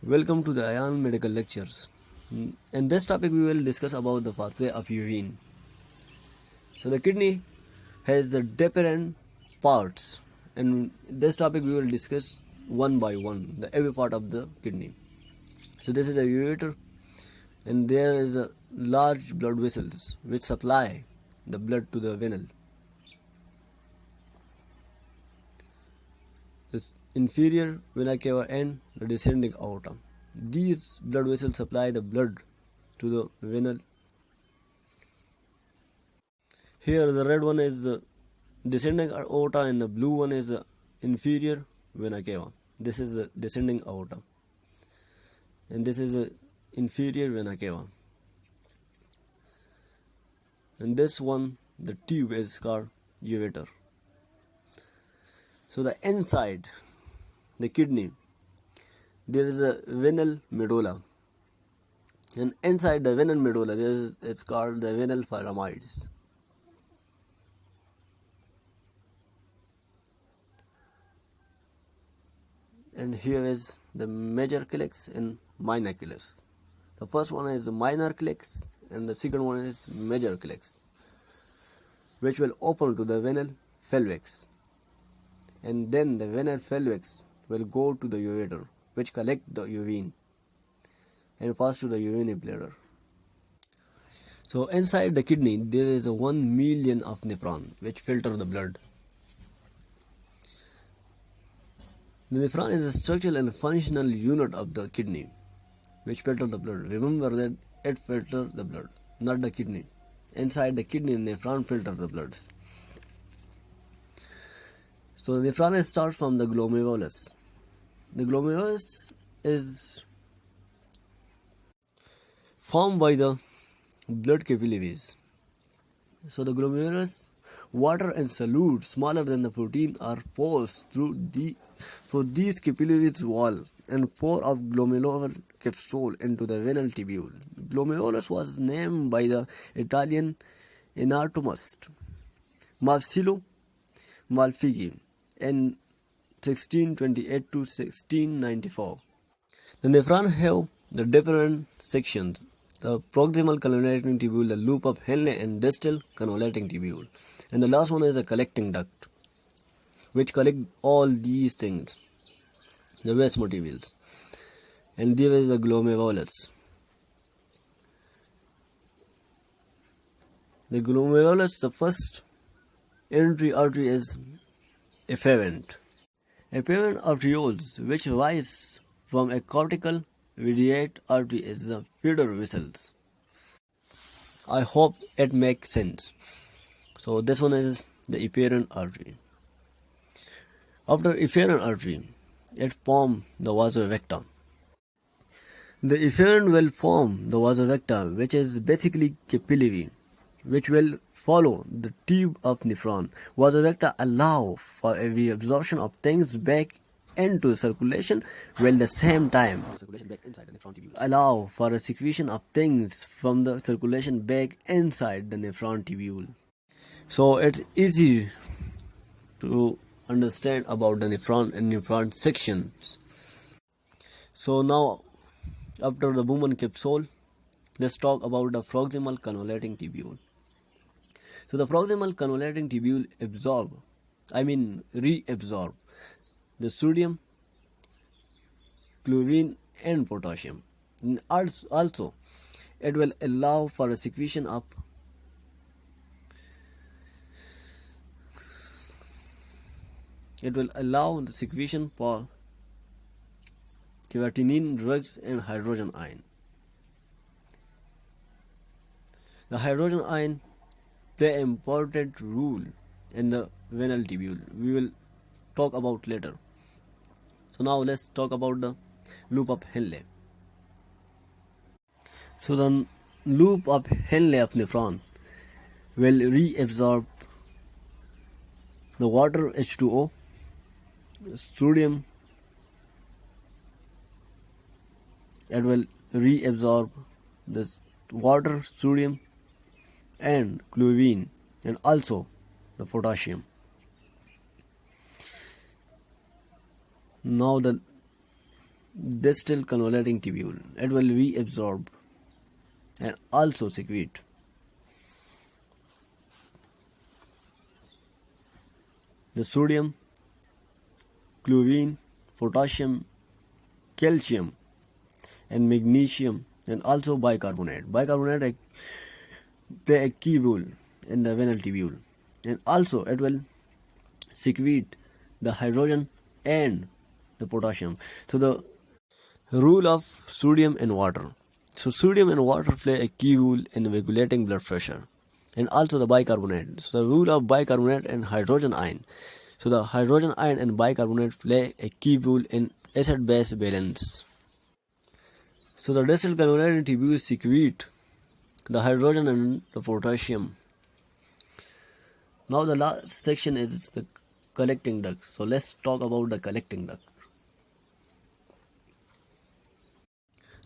Welcome to the Ayaan medical lectures. In this topic we will discuss about the pathway of urine. So the kidney has the different parts, and in this topic we will discuss one by one the every part of the kidney. So this is the ureter, and there is a large blood vessels which supply the blood to the venule. The inferior vena cava and the descending aorta. These blood vessels supply the blood to the venule. Here the red one is the descending aorta and the blue one is the inferior vena cava. This is the descending aorta and this is the inferior vena cava. And this one, the tube, is called ureter. So the inside the kidney there is a venal medulla, and inside the venal medulla it's called the venal pyramids. And here is the major calyx and minor calyx. The first one is the minor calyx and the second one is major calyx, which will open to the venal pelvis, and then the venal pelvis will go to the ureter, which collect the urine and pass to the urinary bladder. So inside the kidney there is a 1 million of nephron which filter the blood. The nephron is a structural and functional unit of the kidney which filter the blood. Remember that it filters the blood, not the kidney. Inside the kidney, nephron filter the bloods. So the nephron starts from the glomerulus. The glomerulus is formed by the blood capillaries. So the glomerulus, water and solute smaller than the protein are forced through these capillaries wall and pour of glomerular capsule into the venal tubule. Glomerulus was named by the Italian anatomist Marsilio Malfigi in 1628 to 1694. The nephron have the different sections: the proximal convoluting tubule, the loop of Henle, and distal convoluting tubule. And the last one is a collecting duct, which collect all these things, the waste materials. And there is the glomerulus. The glomerulus, the first entry artery is efferent. Efferent arterioles, which rise from a cortical radiate artery, is the feeder vessels. I hope it makes sense. So this one is the efferent artery. After efferent artery, it forms the vasovecta. The efferent will form the vasovecta, which is basically capillary, which will follow the tube of nephron. Vasovecta allow for a reabsorption of things back into circulation, while at the same time allow for a secretion of things from the circulation back inside the nephron tubule. So it's easy to understand about the nephron and nephron sections. So now, after the Bowman capsule, let's talk about the proximal convoluting tubule. So the proximal convoluting tubule reabsorb the sodium, chlorine, and potassium. And also, it will allow for a secretion of for creatinine, drugs, and hydrogen ion. The hydrogen ion play an important role in the venal tubule. We will talk about later. So now let's talk about the loop of Henle. So the loop of Henle of nephron will reabsorb the water H2O, sodium. It will reabsorb the water, sodium, and chlorine, and also the potassium. Now the distal convoluting tubule. It will reabsorb and also secrete the sodium, chlorine, potassium, calcium, and magnesium, and also bicarbonate. Bicarbonate play a key role in the renal tubule, and also it will secrete the hydrogen and the potassium. So the role of sodium and water. So sodium and water play a key role in regulating blood pressure, and also the bicarbonate. So the role of bicarbonate and hydrogen ion. So the hydrogen ion and bicarbonate play a key role in acid-base balance. So the distal convoluting tubule secrete the hydrogen and the potassium. Now the last section is the collecting duct. So let's talk about the collecting duct.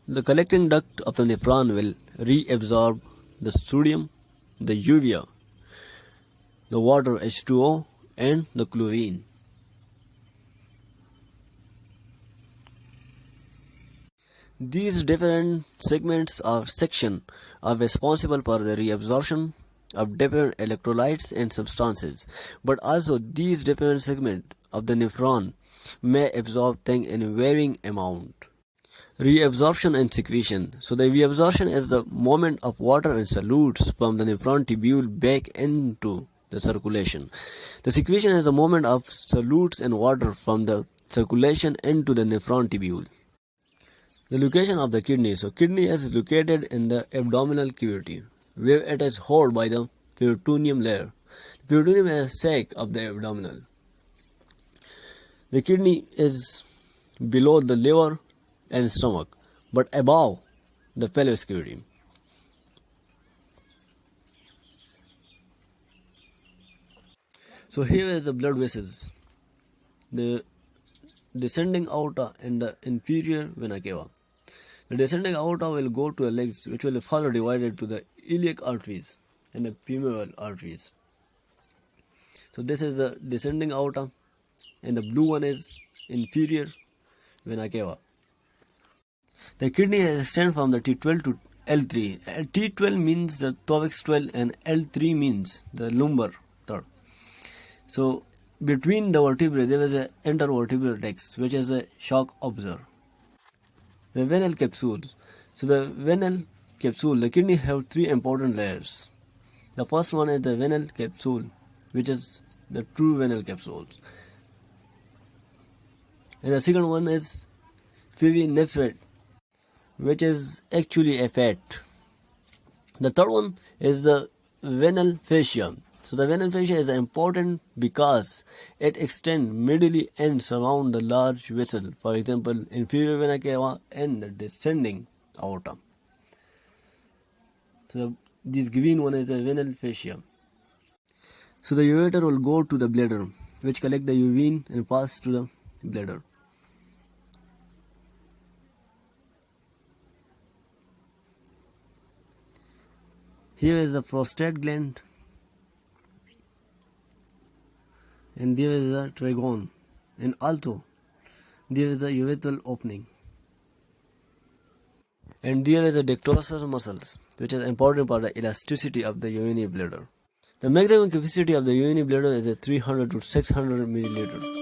The collecting duct of the nephron will reabsorb the sodium, the urea, the water H2O, and the chlorine. These different segments or sections are responsible for the reabsorption of different electrolytes and substances, but also these different segments of the nephron may absorb things in varying amount. Reabsorption and secretion. So the reabsorption is the movement of water and solutes from the nephron tubule back into the circulation. The secretion is the movement of solutes and water from the circulation into the nephron tubule. The location of the kidney. So kidney is located in the abdominal cavity, where it is held by the peritoneum layer. The peritoneum is a sac of the abdominal. The kidney is below the liver and stomach, but above the pelvis cavity. So here is the blood vessels, the descending aorta and the inferior vena cava. The descending aorta will go to the legs, which will be further divided to the iliac arteries and the femoral arteries. So this is the descending aorta, and the blue one is inferior vena cava. The kidney extends from the T12 to L3. T12 means the thorax 12 and L3 means the lumbar third. So between the vertebrae there is an intervertebral disc, which is a shock absorber. The venal capsule. So the venal capsule, the kidney have three important layers. The first one is the venal capsule, which is the true venal capsule. And the second one is nephron, which is actually a fat. The third one is the venal fascia. So the venal fascia is important because it extends medially and surrounds the large vessel, for example, inferior vena cava and the descending aorta. So this green one is the venal fascia. So the ureter will go to the bladder, which collect the urine and pass to the bladder. Here is the prostate gland, and there is a trigone, and also there is a urethral opening, and there is a dorsal muscles, which is important for the elasticity of the urinary bladder. The maximum capacity of the urinary bladder is a 300 to 600 milliliter.